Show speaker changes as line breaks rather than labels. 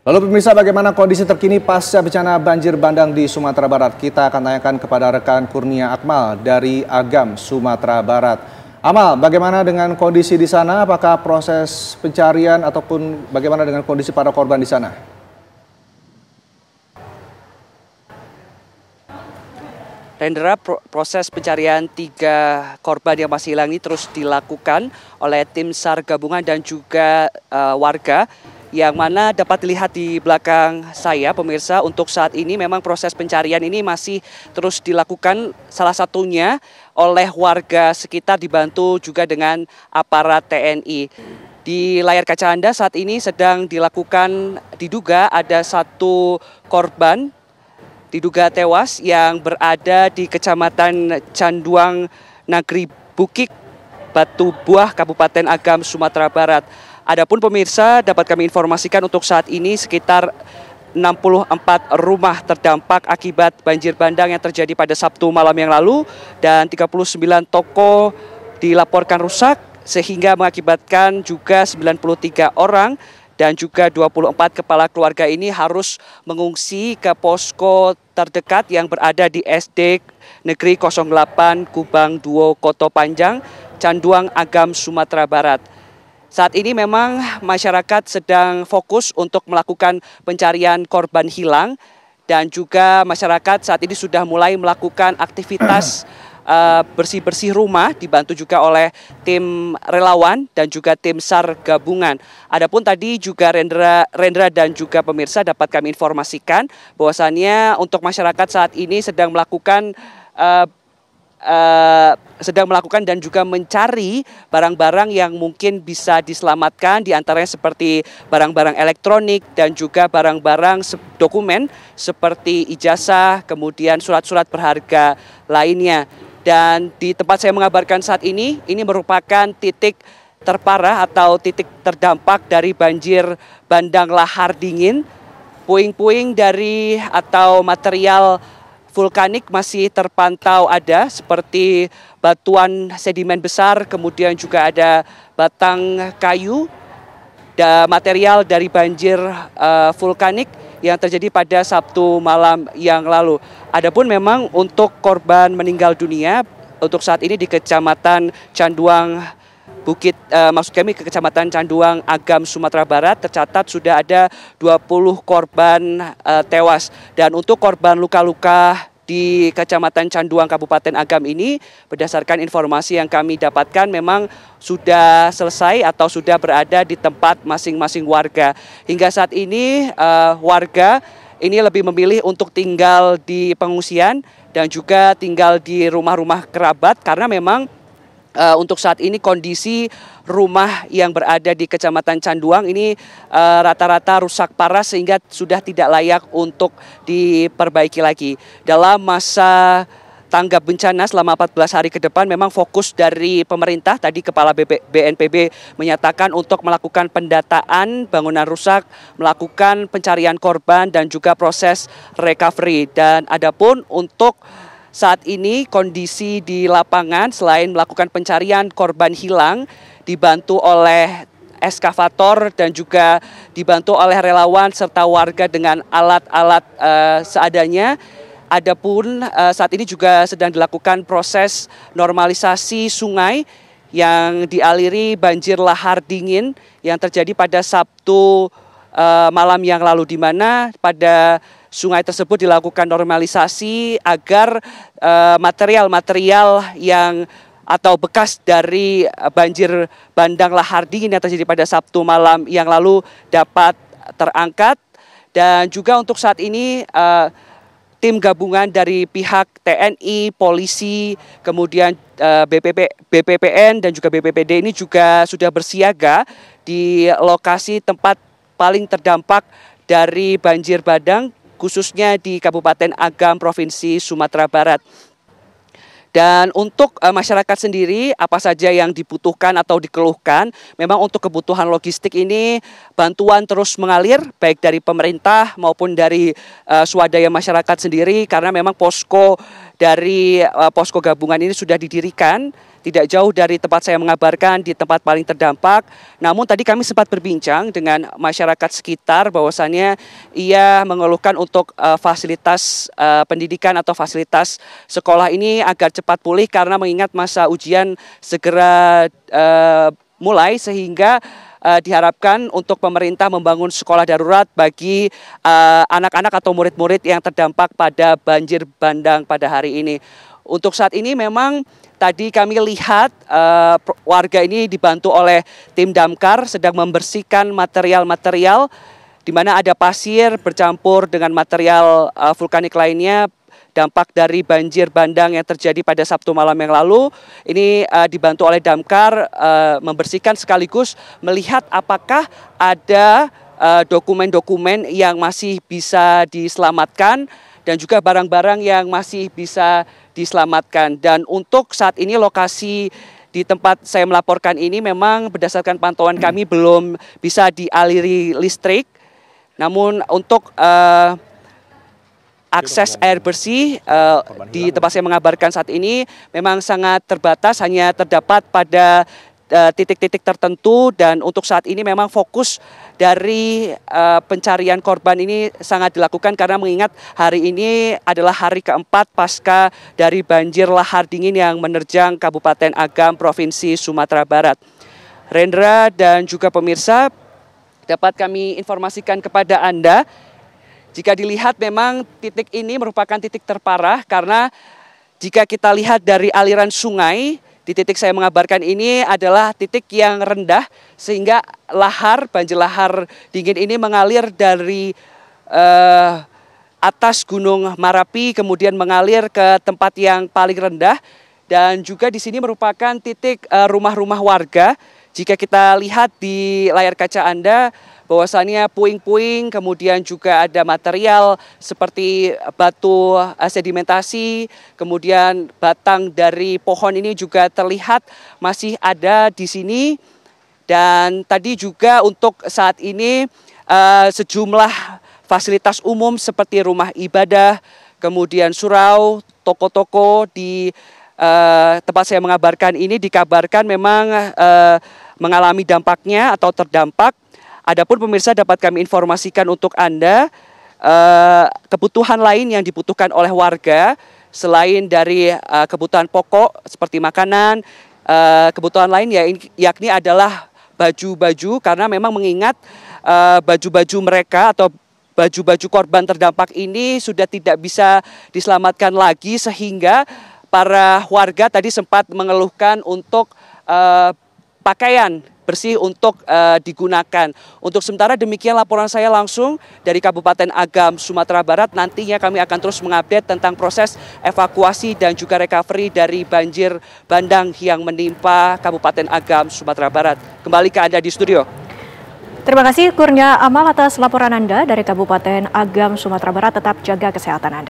Lalu pemirsa, bagaimana kondisi terkini pasca bencana banjir bandang di Sumatera Barat? Kita akan tanyakan kepada rekan Kurnia Akmal dari Agam, Sumatera Barat. Amal, bagaimana dengan kondisi di sana? Apakah proses pencarian ataupun bagaimana dengan kondisi para korban di sana?
Rendra, proses pencarian 3 korban yang masih hilang ini terus dilakukan oleh tim SAR gabungan dan juga warga, yang mana dapat dilihat di belakang saya, pemirsa. Untuk saat ini memang proses pencarian ini masih terus dilakukan, salah satunya oleh warga sekitar dibantu juga dengan aparat TNI. Di layar kaca Anda saat ini sedang dilakukan, diduga ada 1 korban diduga tewas yang berada di Kecamatan Canduang, Negeri Bukit, Batu Buah, Kabupaten Agam, Sumatera Barat. Adapun pemirsa, dapat kami informasikan untuk saat ini sekitar 64 rumah terdampak akibat banjir bandang yang terjadi pada Sabtu malam yang lalu, dan 39 toko dilaporkan rusak sehingga mengakibatkan juga 93 orang dan juga 24 kepala keluarga ini harus mengungsi ke posko terdekat yang berada di SD Negeri 08 Kubang Duo Koto Panjang, Canduang, Agam, Sumatera Barat. Saat ini memang masyarakat sedang fokus untuk melakukan pencarian korban hilang, dan juga masyarakat saat ini sudah mulai melakukan aktivitas bersih-bersih rumah, dibantu juga oleh tim relawan dan juga tim SAR gabungan. Adapun tadi juga Rendra dan juga pemirsa dapat kami informasikan bahwasannya untuk masyarakat saat ini sedang melakukan dan juga mencari barang-barang yang mungkin bisa diselamatkan, diantaranya seperti barang-barang elektronik dan juga barang-barang dokumen seperti ijazah, kemudian surat-surat berharga lainnya. Dan di tempat saya mengabarkan saat ini merupakan titik terparah atau titik terdampak dari banjir bandang lahar dingin. Puing-puing dari atau material vulkanik masih terpantau ada, seperti batuan sedimen besar, kemudian juga ada batang kayu dan material dari banjir vulkanik yang terjadi pada Sabtu malam yang lalu. Adapun memang untuk korban meninggal dunia untuk saat ini di Kecamatan Canduang ke Kecamatan Canduang, Agam, Sumatera Barat tercatat sudah ada 20 korban tewas. Dan untuk korban luka-luka di Kecamatan Canduang, Kabupaten Agam ini, berdasarkan informasi yang kami dapatkan memang sudah selesai atau sudah berada di tempat masing-masing warga. Hingga saat ini warga ini lebih memilih untuk tinggal di pengungsian dan juga tinggal di rumah-rumah kerabat, karena memang untuk saat ini kondisi rumah yang berada di Kecamatan Canduang ini rata-rata rusak parah sehingga sudah tidak layak untuk diperbaiki lagi. Dalam masa tanggap bencana selama 14 hari ke depan, memang fokus dari pemerintah, tadi Kepala BNPB menyatakan untuk melakukan pendataan bangunan rusak, melakukan pencarian korban dan juga proses recovery. Dan adapun untuk saat ini kondisi di lapangan selain melakukan pencarian korban hilang dibantu oleh eskavator dan juga dibantu oleh relawan serta warga dengan alat-alat seadanya. Adapun saat ini juga sedang dilakukan proses normalisasi sungai yang dialiri banjir lahar dingin yang terjadi pada Sabtu malam yang lalu, di mana pada sungai tersebut dilakukan normalisasi agar material-material yang atau bekas dari banjir bandang lahar dingin yang terjadi pada Sabtu malam yang lalu dapat terangkat. Dan juga untuk saat ini tim gabungan dari pihak TNI, polisi, kemudian BPPN dan juga BPPD ini juga sudah bersiaga di lokasi tempat paling terdampak dari banjir bandang, khususnya di Kabupaten Agam, Provinsi Sumatera Barat. Dan untuk masyarakat sendiri, apa saja yang dibutuhkan atau dikeluhkan, memang untuk kebutuhan logistik ini bantuan terus mengalir, baik dari pemerintah maupun dari swadaya masyarakat sendiri, karena memang posko dari posko gabungan ini sudah didirikan tidak jauh dari tempat saya mengabarkan di tempat paling terdampak. Namun tadi kami sempat berbincang dengan masyarakat sekitar bahwasannya ia mengeluhkan untuk fasilitas pendidikan atau fasilitas sekolah ini agar cepat pulih karena mengingat masa ujian segera mulai, sehingga diharapkan untuk pemerintah membangun sekolah darurat bagi anak-anak atau murid-murid yang terdampak pada banjir bandang pada hari ini. Untuk saat ini memang tadi kami lihat warga ini dibantu oleh tim damkar sedang membersihkan material-material di mana ada pasir bercampur dengan material vulkanik lainnya, dampak dari banjir bandang yang terjadi pada Sabtu malam yang lalu. Ini dibantu oleh damkar membersihkan sekaligus melihat apakah ada dokumen-dokumen yang masih bisa diselamatkan dan juga barang-barang yang masih bisa diselamatkan. Dan untuk saat ini lokasi di tempat saya melaporkan ini memang berdasarkan pantauan kami belum bisa dialiri listrik. Namun untuk akses air bersih di tempat saya mengabarkan saat ini memang sangat terbatas, hanya terdapat pada titik-titik tertentu, dan untuk saat ini memang fokus dari pencarian korban ini sangat dilakukan karena mengingat hari ini adalah hari keempat pasca dari banjir lahar dingin yang menerjang Kabupaten Agam, Provinsi Sumatera Barat. Rendra dan juga pemirsa, dapat kami informasikan kepada Anda, jika dilihat memang titik ini merupakan titik terparah karena jika kita lihat dari aliran sungai, di titik saya mengabarkan ini adalah titik yang rendah sehingga banjir lahar dingin ini mengalir dari atas Gunung Marapi kemudian mengalir ke tempat yang paling rendah, dan juga di sini merupakan titik rumah-rumah warga. Jika kita lihat di layar kaca Anda, bahwasannya puing-puing, kemudian juga ada material seperti batu sedimentasi, kemudian batang dari pohon ini juga terlihat masih ada di sini. Dan tadi juga untuk saat ini sejumlah fasilitas umum seperti rumah ibadah, kemudian surau, toko-toko di tempat saya mengabarkan ini dikabarkan memang mengalami dampaknya atau terdampak. Adapun pemirsa, dapat kami informasikan untuk Anda kebutuhan lain yang dibutuhkan oleh warga selain dari kebutuhan pokok seperti makanan, kebutuhan lain yakni adalah baju-baju, karena memang mengingat baju-baju mereka atau baju-baju korban terdampak ini sudah tidak bisa diselamatkan lagi, sehingga para warga tadi sempat mengeluhkan untuk pakaian bersih untuk digunakan. Untuk sementara demikian laporan saya langsung dari Kabupaten Agam, Sumatera Barat. Nantinya kami akan terus mengupdate tentang proses evakuasi dan juga recovery dari banjir bandang yang menimpa Kabupaten Agam, Sumatera Barat. Kembali ke Anda di studio.
Terima kasih Kurnia Amal atas laporan Anda dari Kabupaten Agam, Sumatera Barat. Tetap jaga kesehatan Anda.